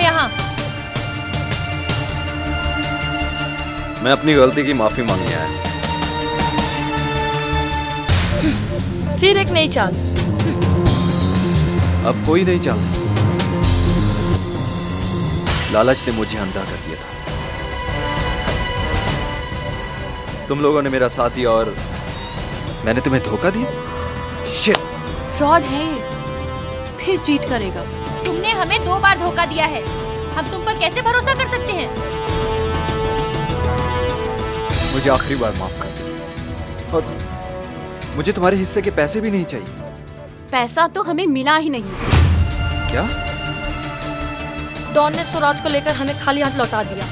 यहाँ? मैं अपनी गलती की माफी मांगने आया। फिर एक नई चाल। अब कोई नहीं चाल। लालच ने मुझे अंधा कर दिया था। तुम लोगों ने मेरा साथ दिया और मैंने तुम्हें धोखा दिया। शिट! फ्रॉड है, फिर चीट करेगा। तुमने हमें 2 बार धोखा दिया है, हम तुम पर कैसे भरोसा कर सकते हैं? मुझे आखिरी बार माफ कर दो और मुझे तुम्हारे हिस्से के पैसे भी नहीं चाहिए। पैसा तो हमें मिला ही नहीं। क्या? डॉन ने स्वराज को लेकर हमें खाली हाथ लौटा दिया।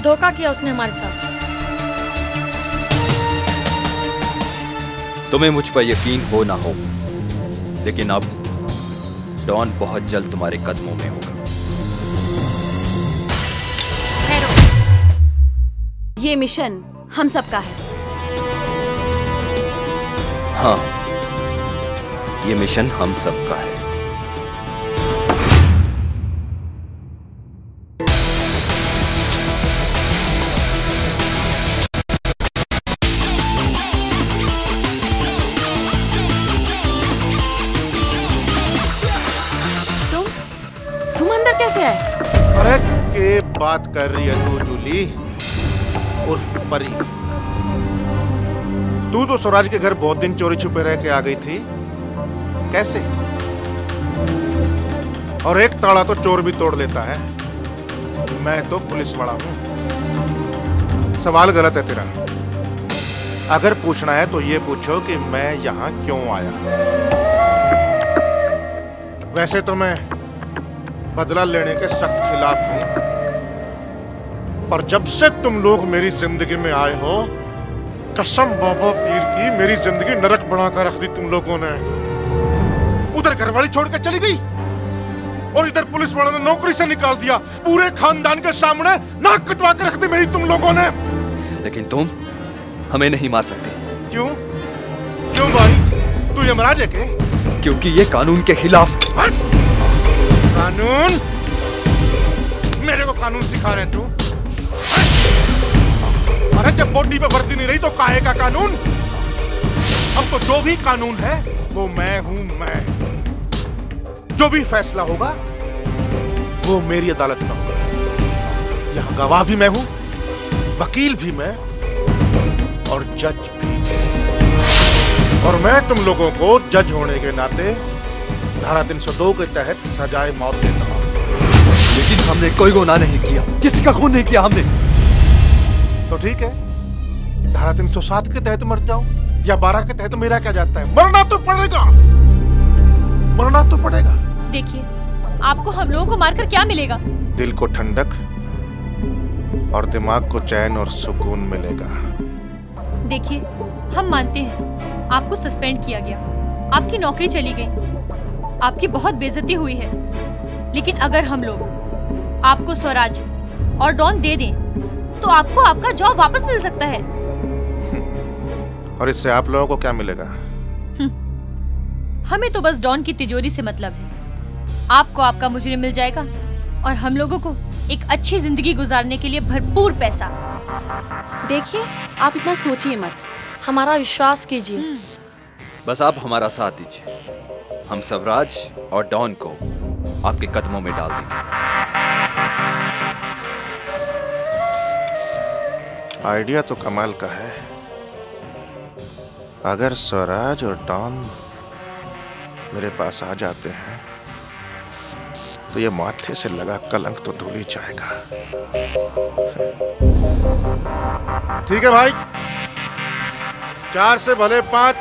धोखा किया उसने हमारे साथ। तुम्हें मुझ पर यकीन हो ना हो, लेकिन अब डॉन बहुत जल्द तुम्हारे कदमों में होगा। ये मिशन हम सबका है। हाँ, ये मिशन हम सबका है। तुम अंदर कैसे आए? अरे के बात कर रही है तू जूली उर्फ परी? तू तो स्वराज के घर बहुत दिन चोरी छुपे रह के आ गई थी, कैसे? और एक ताला तो चोर भी तोड़ लेता है। मैं तो पुलिस वाला हूं। सवाल गलत है तेरा। अगर पूछना है तो ये पूछो कि मैं यहां क्यों आया। वैसे तो मैं बदला लेने के सख्त खिलाफ हूं, पर जब से तुम लोग मेरी जिंदगी में आए हो, कसम बाबा पीर की, मेरी जिंदगी नरक बनाकर रख दी तुम लोगों ने। उधर घरवाली छोड़ कर चली गई और इधर पुलिस वालों ने नौकरी से निकाल दिया। पूरे खानदान के सामने नाक कटवा कर रख दी मेरी तुम लोगों ने। लेकिन तुम हमें नहीं मार सकते। क्यों? क्यों भाई? तू यमराज है के? क्योंकि ये कानून के खिलाफ। कानून? मेरे को कानून सिखा रहे तू? अरे जब बॉडी पे वर्दी नहीं रही तो काहे का कानून? अब तो जो भी कानून है वो मैं हूं। मैं जो भी फैसला होगा वो मेरी अदालत में होगा। यहां गवाह भी मैं हूं, वकील भी मैं और जज भी। और मैं तुम लोगों को जज होने के नाते धारा 302 के तहत सजाए मौत देता हूं। लेकिन हमने कोई गुनाह नहीं किया, किसी का खून नहीं किया हमने। तो ठीक है, धारा 307 के तहत मर जाऊं या 12 के तहत मेरा क्या जाता है? मरना तो पड़ेगा, मरना तो पड़ेगा। देखिए, आपको हम लोगों को मारकर क्या मिलेगा? दिल को ठंडक और दिमाग को चैन और सुकून मिलेगा। देखिए, हम मानते हैं आपको सस्पेंड किया गया, आपकी नौकरी चली गई, आपकी बहुत बेइज्जती हुई है, लेकिन अगर हम लोग आपको स्वराज और डॉन दे दें तो आपको आपका जॉब वापस मिल सकता है। और इससे आप लोगों को क्या मिलेगा? हमें तो बस डॉन की तिजोरी से मतलब है। आपको आपका मुजरिम मिल जाएगा और हम लोगों को एक अच्छी जिंदगी गुजारने के लिए भरपूर पैसा। देखिए, आप इतना सोचिए मत, हमारा विश्वास कीजिए। बस आप हमारा साथ दीजिए, हम स्वराज और डॉन को आपके कदमों में डाल देंगे। आइडिया तो कमाल का है। अगर स्वराज और डॉन मेरे पास आ जाते हैं तो ये माथे से लगा कलंक तो धुल ही जाएगा। ठीक है भाई, 4 से भले 5।